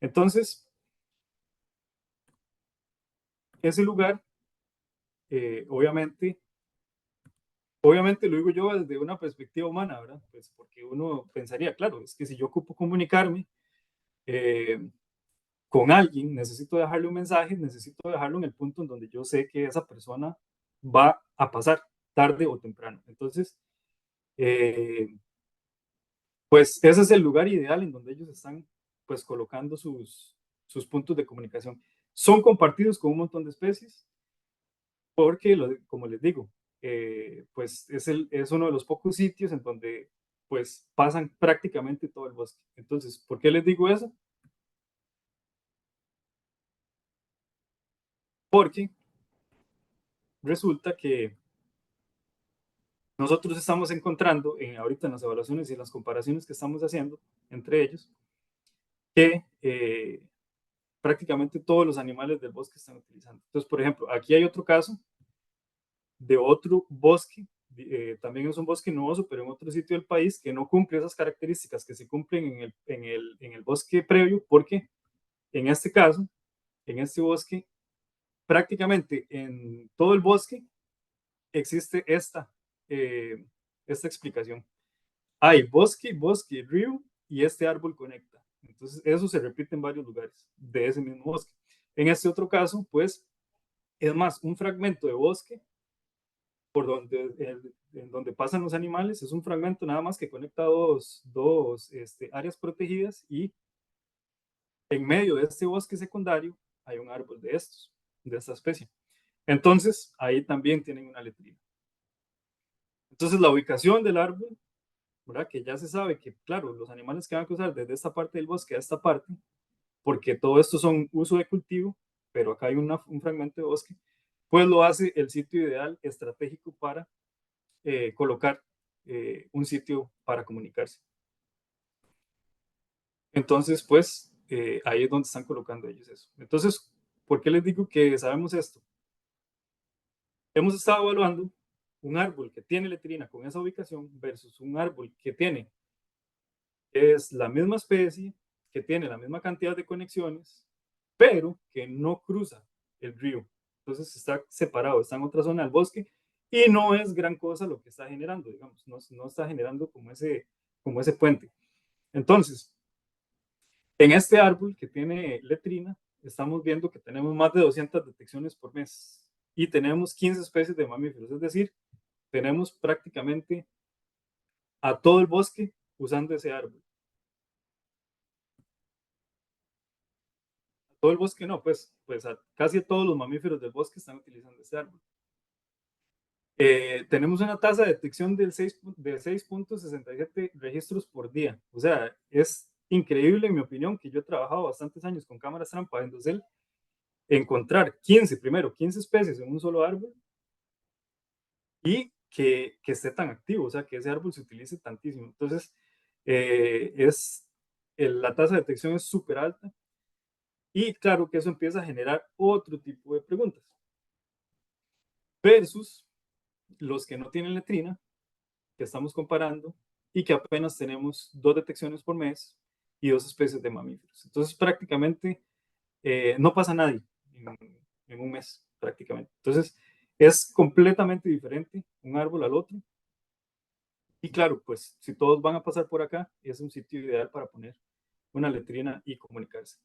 Entonces, ese lugar, obviamente lo digo yo desde una perspectiva humana, ¿verdad? Pues porque uno pensaría, claro, es que si yo ocupo comunicarme con alguien, necesito dejarle un mensaje, necesito dejarlo en el punto en donde yo sé que esa persona va a pasar tarde o temprano. Entonces, pues ese es el lugar ideal en donde ellos están pues colocando sus puntos de comunicación. Son compartidos con un montón de especies porque, como les digo, pues es uno de los pocos sitios en donde pues pasan prácticamente todo el bosque. Entonces, ¿por qué les digo eso? Porque resulta que nosotros estamos encontrando ahorita en las evaluaciones y en las comparaciones que estamos haciendo entre ellos, que prácticamente todos los animales del bosque están utilizando. Entonces, por ejemplo, aquí hay otro caso de otro bosque, también es un bosque nuboso, pero en otro sitio del país que no cumple esas características que se cumplen en el bosque previo, porque en este caso, en este bosque, prácticamente en todo el bosque existe esta explicación. Hay bosque, bosque, río y este árbol conecta. Entonces, eso se repite en varios lugares de ese mismo bosque. En este otro caso, pues, es más un fragmento de bosque por en donde pasan los animales, es un fragmento nada más que conecta dos áreas protegidas y en medio de este bosque secundario hay un árbol de esta especie. Entonces, ahí también tienen una letrina. Entonces, la ubicación del árbol ¿verdad? Que ya se sabe que, claro, los animales que van a cruzar desde esta parte del bosque a esta parte, porque todo esto son uso de cultivo, pero acá hay un fragmento de bosque, pues lo hace el sitio ideal estratégico para colocar un sitio para comunicarse. Entonces, pues ahí es donde están colocando ellos eso. Entonces, ¿por qué les digo que sabemos esto? Hemos estado evaluando un árbol que tiene letrina con esa ubicación versus un árbol que tiene, es la misma especie, que tiene la misma cantidad de conexiones, pero que no cruza el río. Entonces está separado, está en otra zona del bosque y no es gran cosa lo que está generando, digamos, no está generando como ese puente. Entonces, en este árbol que tiene letrina, estamos viendo que tenemos más de 200 detecciones por mes y tenemos 15 especies de mamíferos, es decir, tenemos prácticamente a todo el bosque usando ese árbol. Todo el bosque no, pues a casi todos los mamíferos del bosque están utilizando ese árbol. Tenemos una tasa de detección de 6.67 registros por día. O sea, es increíble, en mi opinión, que yo he trabajado bastantes años con cámaras trampa en dosel, encontrar 15 especies en un solo árbol y que esté tan activo, o sea, que ese árbol se utilice tantísimo. Entonces, la tasa de detección es súper alta y claro que eso empieza a generar otro tipo de preguntas versus los que no tienen letrina, que estamos comparando y que apenas tenemos 2 detecciones por mes y 2 especies de mamíferos. Entonces, prácticamente no pasa nadie en un mes, prácticamente. Entonces, es completamente diferente un árbol al otro. Y claro, pues si todos van a pasar por acá, es un sitio ideal para poner una letrina y comunicarse.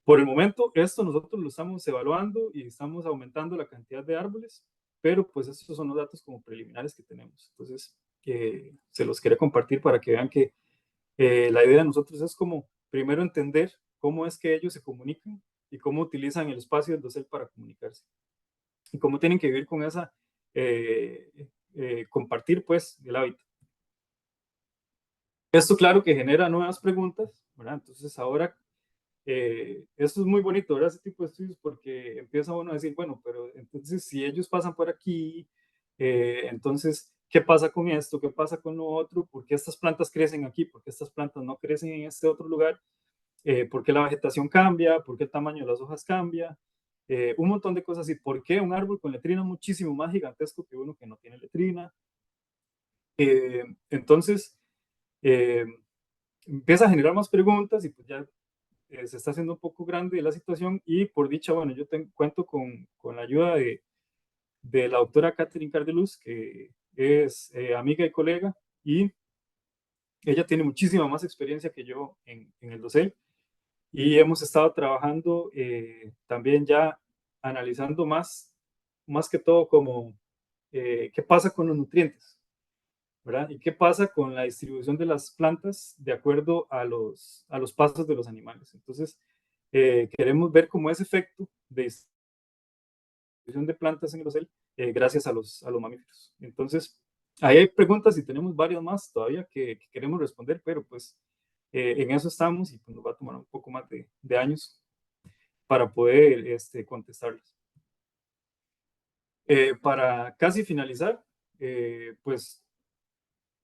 Por el momento, esto nosotros lo estamos evaluando y estamos aumentando la cantidad de árboles, pero pues estos son los datos como preliminares que tenemos. Entonces, se los quería compartir para que vean que la idea de nosotros es como primero entender cómo es que ellos se comunican y cómo utilizan el espacio del dosel para comunicarse y cómo tienen que vivir con esa, compartir pues el hábitat. Esto claro que genera nuevas preguntas, ¿verdad? Entonces ahora, esto es muy bonito, ¿verdad? Ese tipo de estudios porque empieza uno a decir, bueno, pero entonces si ellos pasan por aquí, entonces, ¿qué pasa con esto? ¿Qué pasa con lo otro? ¿Por qué estas plantas crecen aquí? ¿Por qué estas plantas no crecen en este otro lugar? ¿Por qué la vegetación cambia? ¿Por qué el tamaño de las hojas cambia? Un montón de cosas así. ¿Por qué un árbol con letrina es muchísimo más gigantesco que uno que no tiene letrina? Entonces, eh, empieza a generar más preguntas y pues ya se está haciendo un poco grande la situación y por dicha, bueno, yo cuento con la ayuda de la doctora Catherine Cardeluz, que es amiga y colega, y ella tiene muchísima más experiencia que yo en el dosel y hemos estado trabajando también ya analizando más que todo como qué pasa con los nutrientes, ¿verdad? Y qué pasa con la distribución de las plantas de acuerdo a los pasos de los animales. Entonces, queremos ver cómo ese efecto de distribución de plantas en el ocel gracias a los mamíferos. Entonces, ahí hay preguntas y tenemos varias más todavía que queremos responder, pero pues en eso estamos y pues, nos va a tomar un poco más de años para poder contestarlas. Para casi finalizar, pues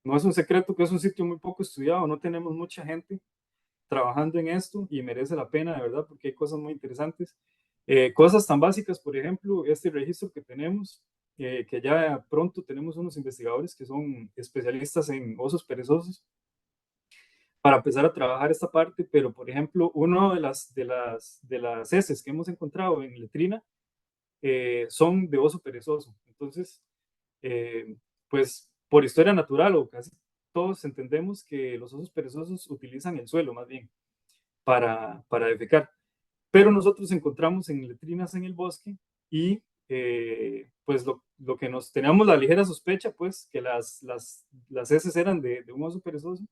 no es un secreto que es un sitio muy poco estudiado, no tenemos mucha gente trabajando en esto y merece la pena, de verdad, porque hay cosas muy interesantes. Cosas tan básicas, por ejemplo, este registro que tenemos, que ya pronto tenemos unos investigadores que son especialistas en osos perezosos para empezar a trabajar esta parte, pero por ejemplo, uno de las heces que hemos encontrado en letrina son de oso perezoso. Entonces, pues por historia natural o casi todos entendemos que los osos perezosos utilizan el suelo más bien para defecar. Pero nosotros encontramos en letrinas en el bosque y pues lo que nos teníamos la ligera sospecha, pues que las heces eran de un oso perezoso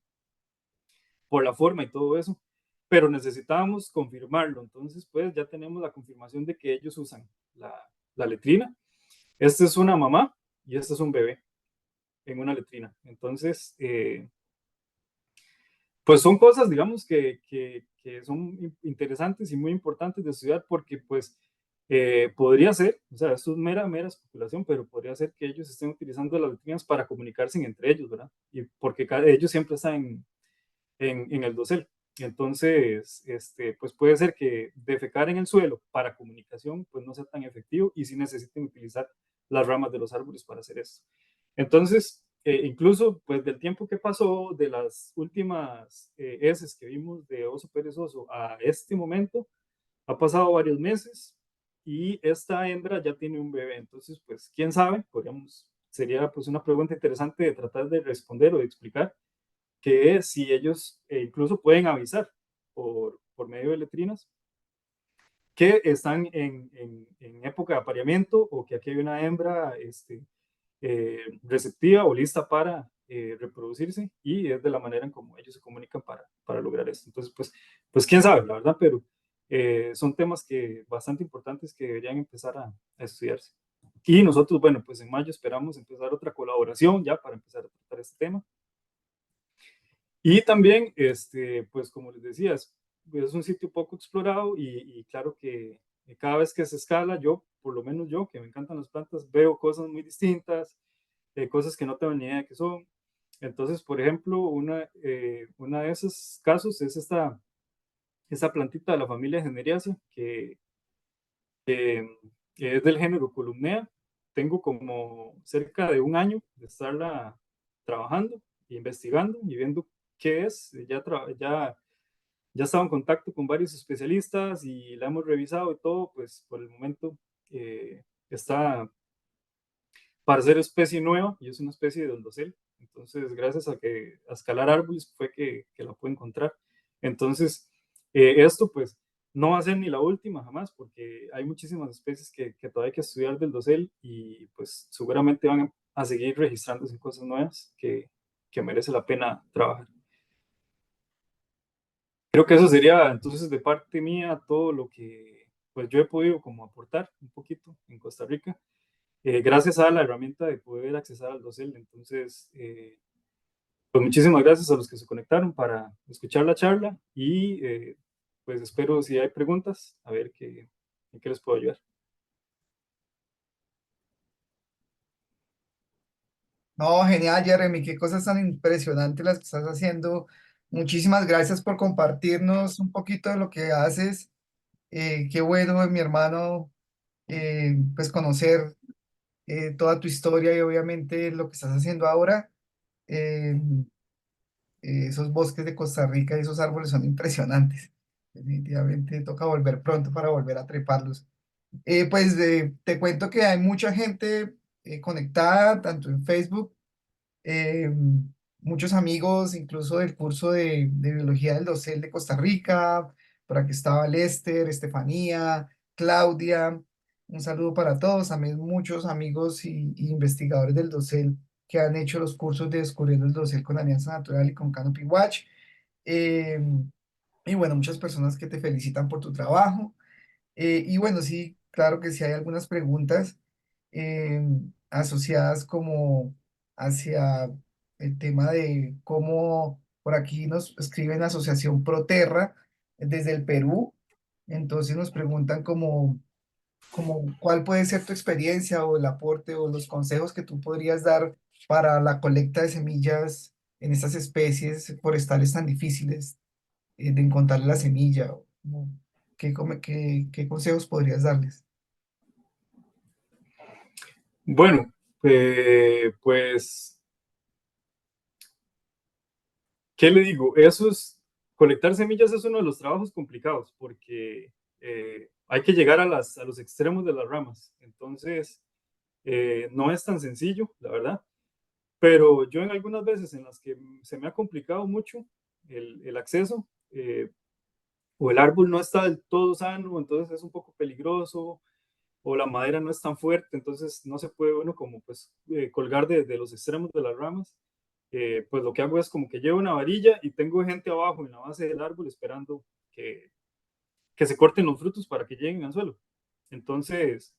por la forma y todo eso, pero necesitábamos confirmarlo. Entonces, pues ya tenemos la confirmación de que ellos usan la letrina. Esta es una mamá y este es un bebé en una letrina. Entonces, pues son cosas, digamos, que son interesantes y muy importantes de estudiar porque, pues, podría ser, o sea, esto es mera especulación, pero podría ser que ellos estén utilizando las letrinas para comunicarse entre ellos, ¿verdad? Y porque ellos siempre están en el dosel. Entonces, pues puede ser que defecar en el suelo para comunicación, pues no sea tan efectivo y sí necesiten utilizar las ramas de los árboles para hacer esto. Entonces, incluso pues del tiempo que pasó de las últimas heces que vimos de oso perezoso a este momento, ha pasado varios meses y esta hembra ya tiene un bebé. Entonces, pues, quién sabe, podríamos, sería pues una pregunta interesante de tratar de responder o de explicar, que es si ellos incluso pueden avisar por medio de letrinas que están en época de apareamiento o que aquí hay una hembra receptiva o lista para reproducirse y es de la manera en como ellos se comunican para lograr esto. Entonces, pues quién sabe, la verdad, pero son temas que bastante importantes que deberían empezar a estudiarse. Y nosotros, bueno, pues en mayo esperamos empezar otra colaboración ya para empezar a tratar este tema. Y también, pues como les decía, es un sitio poco explorado y claro que cada vez que se escala, yo, por lo menos yo, que me encantan las plantas, veo cosas muy distintas, cosas que no tengo ni idea de qué son. Entonces, por ejemplo, una de esos casos es esta plantita de la familia Generiaceae, que es del género Columnea. Tengo como cerca de un año de estarla trabajando, investigando y viendo qué es. Ya estaba en contacto con varios especialistas y la hemos revisado y todo, pues por el momento está para ser especie nueva y es una especie de hondosel. Entonces, gracias a escalar árboles fue que la pude encontrar. Entonces, esto pues no va a ser ni la última jamás porque hay muchísimas especies que todavía hay que estudiar del dosel y pues seguramente van a seguir registrándose en cosas nuevas que merece la pena trabajar. Creo que eso sería entonces de parte mía todo lo que pues yo he podido como aportar un poquito en Costa Rica, gracias a la herramienta de poder accesar al dosel. Entonces, pues muchísimas gracias a los que se conectaron para escuchar la charla y pues espero si hay preguntas, a ver en qué les puedo ayudar. No, genial, Jeremy, qué cosas tan impresionantes las que estás haciendo. Muchísimas gracias por compartirnos un poquito de lo que haces. Qué bueno, mi hermano, pues conocer toda tu historia y obviamente lo que estás haciendo ahora. Eh, Esos bosques de Costa Rica y esos árboles son impresionantes. Definitivamente toca volver pronto para volver a treparlos. Te cuento que hay mucha gente conectada, tanto en Facebook, eh, muchos amigos, incluso del curso de Biología del Dosel de Costa Rica. Por aquí estaba Lester, Estefanía, Claudia. Un saludo para todos. También muchos amigos y investigadores del Dosel que han hecho los cursos de Descubriendo el Dosel con Alianza Natural y con Canopy Watch. Eh, y bueno, muchas personas que te felicitan por tu trabajo. Y bueno, sí, claro que sí hay algunas preguntas eh, asociadas como hacia el tema de cómo por aquí nos escriben Asociación Proterra desde el Perú. Entonces nos preguntan como cuál puede ser tu experiencia o el aporte o los consejos que tú podrías dar para la colecta de semillas en estas especies forestales tan difíciles de encontrar la semilla. O como, qué consejos podrías darles? Bueno, pues, ¿qué le digo? Colectar semillas es uno de los trabajos complicados porque hay que llegar a los extremos de las ramas. Entonces, no es tan sencillo, la verdad. Pero yo en algunas veces en las que se me ha complicado mucho el acceso, o el árbol no está del todo sano, entonces es un poco peligroso, o la madera no es tan fuerte, entonces no se puede uno como pues colgar de los extremos de las ramas. Pues lo que hago es como que llevo una varilla y tengo gente abajo en la base del árbol esperando que se corten los frutos para que lleguen al suelo. Entonces,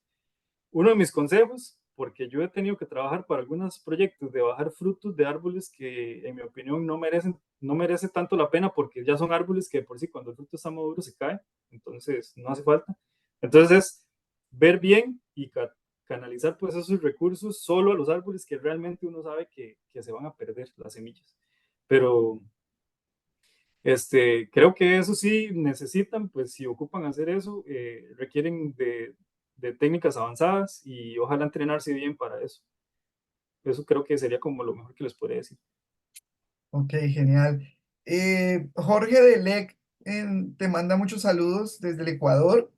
uno de mis consejos porque yo he tenido que trabajar para algunos proyectos de bajar frutos de árboles que en mi opinión no merece tanto la pena porque ya son árboles que por sí cuando el fruto está maduro se cae, entonces no hace falta. Entonces es ver bien y canalizar pues esos recursos solo a los árboles que realmente uno sabe que se van a perder las semillas. Pero creo que eso sí necesitan, pues si ocupan hacer eso, requieren de técnicas avanzadas y ojalá entrenarse bien para eso. Eso creo que sería como lo mejor que les podría decir. Ok, genial. Jorge Delec te manda muchos saludos desde el Ecuador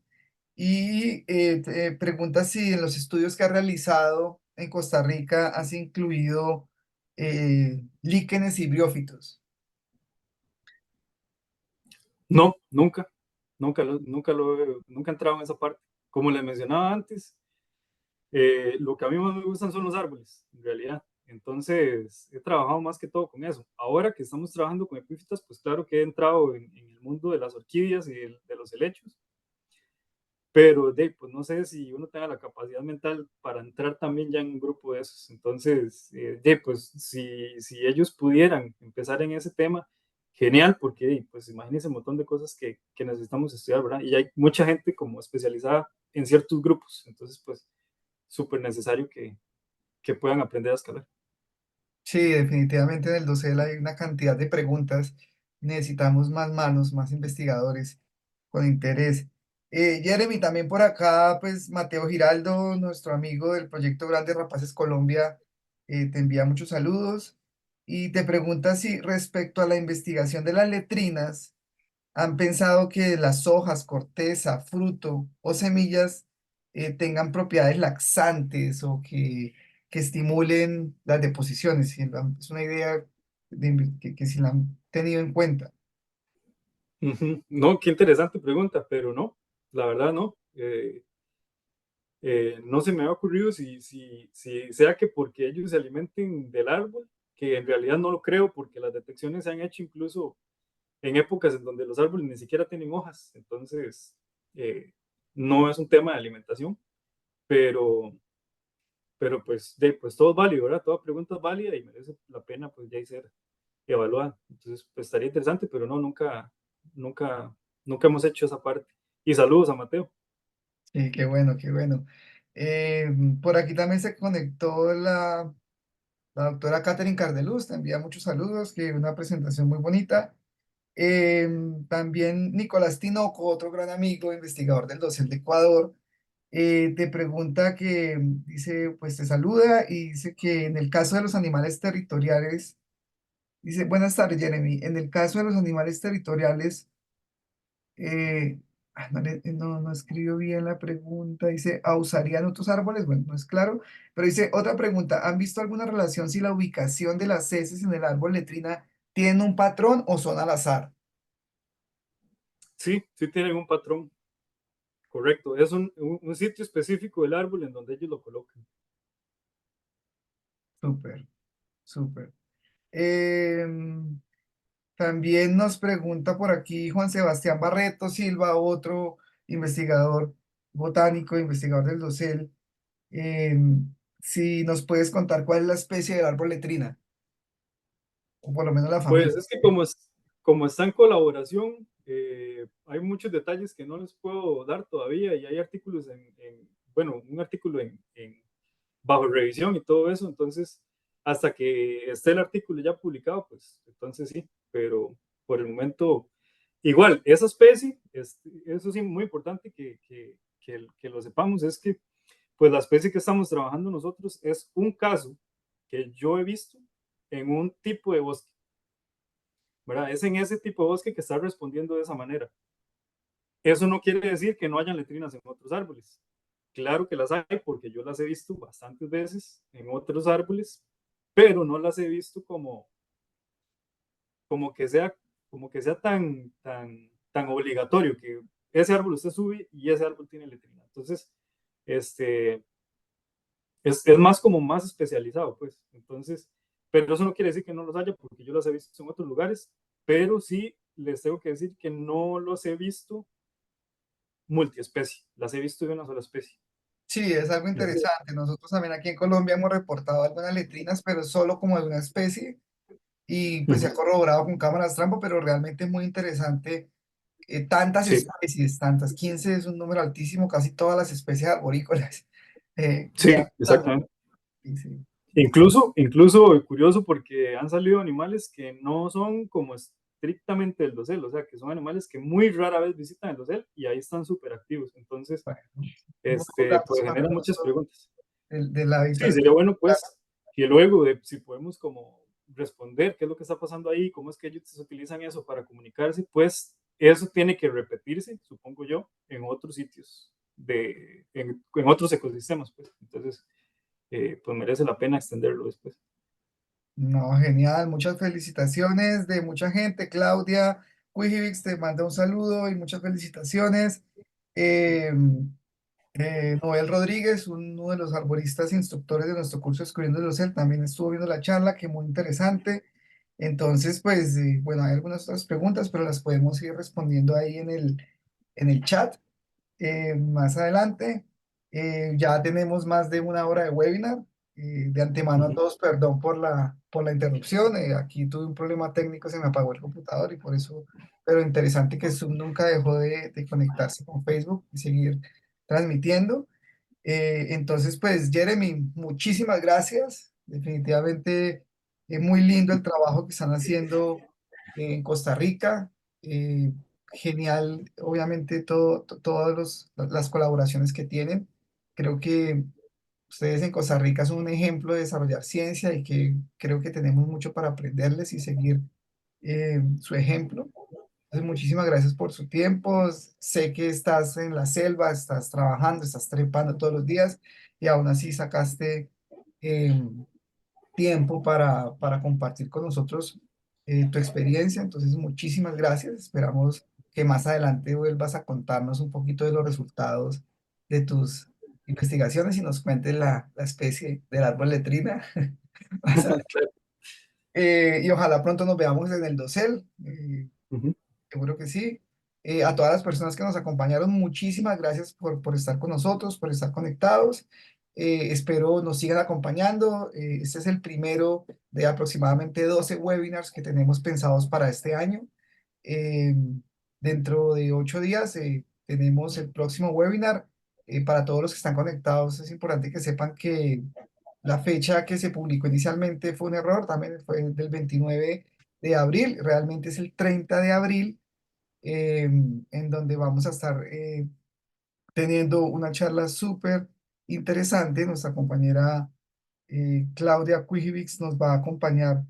y te pregunta si en los estudios que has realizado en Costa Rica has incluido líquenes y briófitos. No, nunca, nunca he entrado en esa parte. Como les mencionaba antes, lo que a mí más me gustan son los árboles, en realidad. Entonces, he trabajado más que todo con eso. Ahora que estamos trabajando con epífitas, pues claro que he entrado en el mundo de las orquídeas y de los helechos, pero pues no sé si uno tenga la capacidad mental para entrar también ya en un grupo de esos. Entonces, pues si ellos pudieran empezar en ese tema, genial, porque pues imagínense un montón de cosas que necesitamos estudiar, ¿verdad? Y hay mucha gente como especializada en ciertos grupos, entonces pues súper necesario que puedan aprender a escalar. Sí, definitivamente en el dosel hay una cantidad de preguntas. Necesitamos más manos, más investigadores con interés. Jeremy, también por acá, pues Mateo Giraldo, nuestro amigo del proyecto Grandes Rapaces Colombia, te envía muchos saludos y te pregunta si respecto a la investigación de las letrinas, han pensado que las hojas, corteza, fruto o semillas tengan propiedades laxantes o que estimulen las deposiciones. Es una idea que si la han tenido en cuenta. Ujú. No, qué interesante pregunta, pero no, la verdad no. No se me ha ocurrido si sea que porque ellos se alimenten del árbol, que en realidad no lo creo porque las detecciones se han hecho incluso en épocas en donde los árboles ni siquiera tienen hojas, entonces no es un tema de alimentación, pero, pero pues, pues todo es válido, ¿verdad? Toda pregunta es válida y merece la pena pues ya ser evaluada. Entonces, pues estaría interesante, pero no, nunca, nunca hemos hecho esa parte. Y saludos a Mateo. Sí, qué bueno, qué bueno. Eh, por aquí también se conectó la doctora Catherine Cardeluz, te envía muchos saludos, que una presentación muy bonita. También Nicolás Tinoco, otro gran amigo, investigador del dosel de Ecuador, te pregunta dice, pues te saluda y dice que en el caso de los animales territoriales, dice, buenas tardes, Jeremy, en el caso de los animales territoriales, no escribió bien la pregunta, dice, ¿usarían otros árboles? Bueno, no es claro, pero dice, otra pregunta, ¿han visto alguna relación si la ubicación de las heces en el árbol letrina tienen un patrón o son al azar? Sí, sí tienen un patrón, correcto. Es un sitio específico del árbol en donde ellos lo colocan. Súper, súper. Em, También nos pregunta por aquí Juan Sebastián Barreto Silva, otro investigador botánico, investigador del dosel, si nos puedes contar cuál es la especie del árbol letrina, o por lo menos la Pues familia. es que como está en colaboración, hay muchos detalles que no les puedo dar todavía y hay artículos bueno, un artículo bajo revisión y todo eso, entonces hasta que esté el artículo ya publicado, pues entonces sí, pero por el momento, igual, esa especie, eso sí, muy importante que lo sepamos, es que pues la especie que estamos trabajando nosotros es un caso que yo he visto en un tipo de bosque, ¿verdad? Es en ese tipo de bosque que está respondiendo de esa manera. Eso no quiere decir que no hayan letrinas en otros árboles. Claro que las hay porque yo las he visto bastantes veces en otros árboles, pero no las he visto como que sea, como que sea tan obligatorio que ese árbol usted sube y ese árbol tiene letrina. Entonces, este, es más como más especializado, pues. Entonces, pero eso no quiere decir que no los haya porque yo las he visto en otros lugares, pero sí les tengo que decir que no los he visto multiespecie, las he visto de una sola especie. Sí, es algo interesante. Nosotros también aquí en Colombia hemos reportado algunas letrinas, pero solo como de una especie y pues se ha Ujú. corroborado con cámaras trampa, pero realmente es muy interesante. Tantas Sí, especies, tantas, 15 es un número altísimo, casi todas las especies arborícolas. sí, Realmente es algo exactamente. difícil. Incluso curioso porque han salido animales que no son como estrictamente el dosel, o sea, que son animales que muy rara vez visitan el dosel y ahí están súper activos. Entonces, Bueno, nuevos datos pues para genera muchas nosotros preguntas. del Sí, hábitat. sería bueno pues que luego de si podemos como responder qué es lo que está pasando ahí, cómo es que ellos utilizan eso para comunicarse, pues eso tiene que repetirse, supongo yo, en otros sitios, en otros ecosistemas, pues. Entonces, pues merece la pena extenderlo después. No, genial, muchas felicitaciones de mucha gente. Claudia Wijivix te manda un saludo y muchas felicitaciones. Eh, Noel Rodríguez, uno de los arboristas instructores de nuestro curso Descubriendo el Ocel, también estuvo viendo la charla, que muy interesante. Entonces, pues, bueno, hay algunas otras preguntas, pero las podemos ir respondiendo ahí en el chat más adelante. Ya tenemos más de una hora de webinar. De antemano a Ujú. todos, perdón por la interrupción. Aquí tuve un problema técnico, se me apagó el computador y por eso, pero interesante que Zoom nunca dejó de conectarse con Facebook y seguir transmitiendo. Entonces, pues, Jeremy, muchísimas gracias. Definitivamente es muy lindo el trabajo que están haciendo en Costa Rica. Eh, Genial, obviamente, todas las colaboraciones que tienen. Creo que ustedes en Costa Rica son un ejemplo de desarrollar ciencia y que creo que tenemos mucho para aprenderles y seguir su ejemplo. Entonces, muchísimas gracias por su tiempo. Sé que estás en la selva, estás trabajando, estás trepando todos los días y aún así sacaste tiempo para compartir con nosotros tu experiencia. Entonces, muchísimas gracias. Esperamos que más adelante vuelvas a contarnos un poquito de los resultados de tus investigaciones y nos cuentes la especie del árbol letrina. Claro. Y ojalá pronto nos veamos en el dosel. Ujú. Seguro que sí. A todas las personas que nos acompañaron, muchísimas gracias por estar con nosotros, por estar conectados. Espero nos sigan acompañando. Este es el primero de aproximadamente 12 webinars que tenemos pensados para este año. Eh, Dentro de 8 días tenemos el próximo webinar. Para todos los que están conectados, es importante que sepan que la fecha que se publicó inicialmente fue un error, también fue del 29 de abril, realmente es el 30 de abril, en donde vamos a estar teniendo una charla súper interesante. Nuestra compañera Claudia Kujivics nos va a acompañar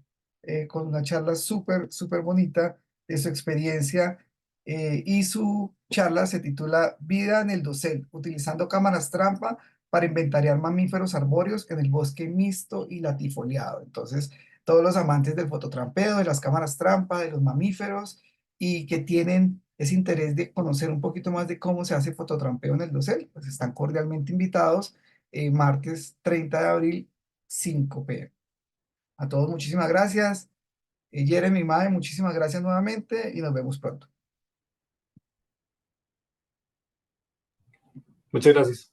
con una charla súper, súper bonita de su experiencia y su charla se titula Vida en el dosel, utilizando cámaras trampa para inventariar mamíferos arbóreos en el bosque mixto y latifoliado. Entonces, todos los amantes del fototrampeo, de las cámaras trampa, de los mamíferos y que tienen ese interés de conocer un poquito más de cómo se hace fototrampeo en el dosel, pues están cordialmente invitados martes 30 de abril 5 p.m. A todos muchísimas gracias. Jeremy, Mae, muchísimas gracias nuevamente y nos vemos pronto. Muchas gracias.